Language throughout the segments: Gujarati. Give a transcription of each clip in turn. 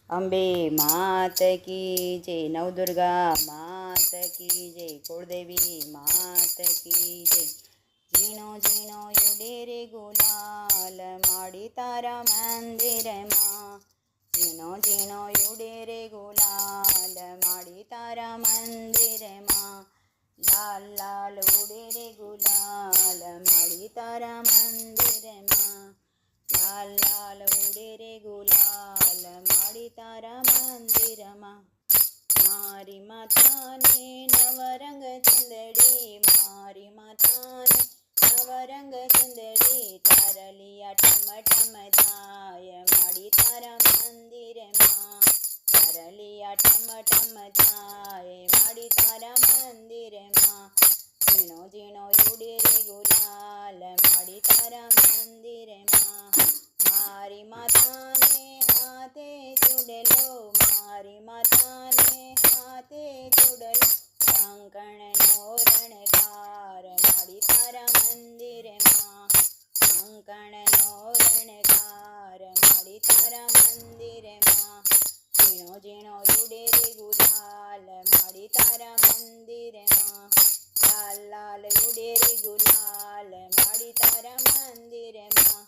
અંબે માત કી જય, નવદુર્ગા માત કી જય, કુળદેવી માત કી જય. ઝીણો ઝીણો ઉડે રે ગુલાલ માડી તારા મંદિરમાં, ઝીણો ઝીણો ઉડે રે ગુલાલ માડી તારા મંદિરમાં, લાલ લાલ ઉડે રે ગુલાલ માડી તારા મંદિરમાં, લાલ લાલ ઉડે રે ગુલાલ માડી તારા મંદિરમાં. મારી માતાને નવરંગ ચંદડી, મારી માતાને નવરંગ ચંદડી, તારલિયા ટમ ટમ થાય માડી તારા મંદિરમાં, તારલિયા ટમ ટમ થાય માડી તારા મંદિરમાં. ઝીણો ઝીણો ઉડે રે ગુલાલ માડી તારા મંદિરમાં, મારી માતાને હાથે ચૂડલો, મારી માતાને હાથે ચૂડલો, કંકણનો રણકાર માડી તારા મંદિરમાં, કંકણનો રણકાર માડી તારા મંદિરમાં. ઝીણો ઝીણો ઉડે રે ગુલાલ માડી તારા મંદિરમાં, લાલ લાલ ઉડે રે ગુલાલ માડી તારા મંદિરમાં.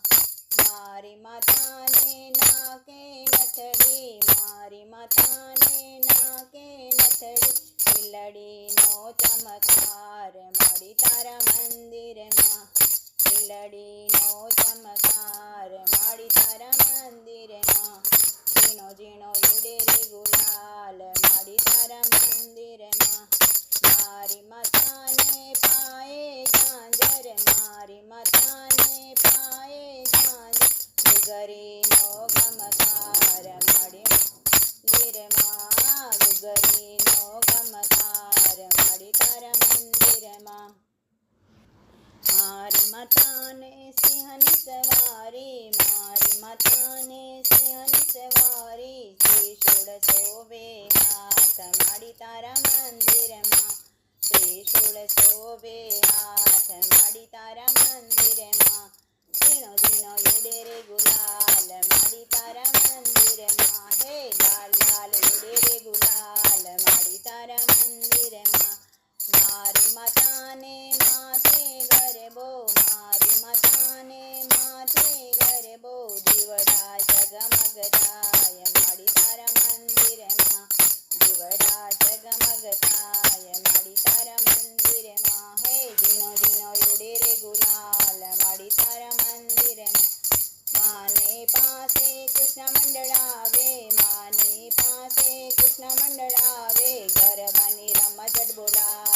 મારી માતાને નાકે નથડી, મારી માતાને નાકે નથડી, ખીલડીનો ચમકાર માડી તારા મંદિરમાં, ખીલડીનો ચમકાર માડી તારા મંદિરમાં. ઝીણો ઝીણો ઉડે રે ગુલાલ માડી તારા મંદિરમાં, મારી માતાને પાયે ઝાંઝર, મારી માતાને પાયે ઝાંઝર, ગુગરીનો ગમકાર માડી મંદિરમાં, ગુગરીનો ગમકાર માડી તારા મંદિરમાં. મારી માતાને સિંહની સવારી, મારી માતાને સિંહની સવારી, ત્રિશૂળ શોભે હાથ માડી તારા મંદિરમાં, ત્રિશૂળ શોભે હાથ માડી તારા મંદિરમાં. ઝીણો ઝીણો ઉડે રે ગુલાલ માડી તારા મંદિરમાં, હે લાલ લાલ ઉડે રે ગુલાલ માડી તારા મંદિરમાં. મારી માતાને માથે ગરબો, મારી માતાને માથે ગરબો, દીવડા જગમગ થાય માડી તારા મંદિરમાં, દીવડા જગમગ થાય માડી તારા મંદિરમાં. હે ઝીણો ઝીણો ઉડે રે ગુલાલ માડી તારા મંદિરમાં. માને પાસે કૃષ્ણ મંડળ આવે, માને પાસે કૃષ્ણ મંડળ આવે, ગરબાની રમઝટ બોલાવે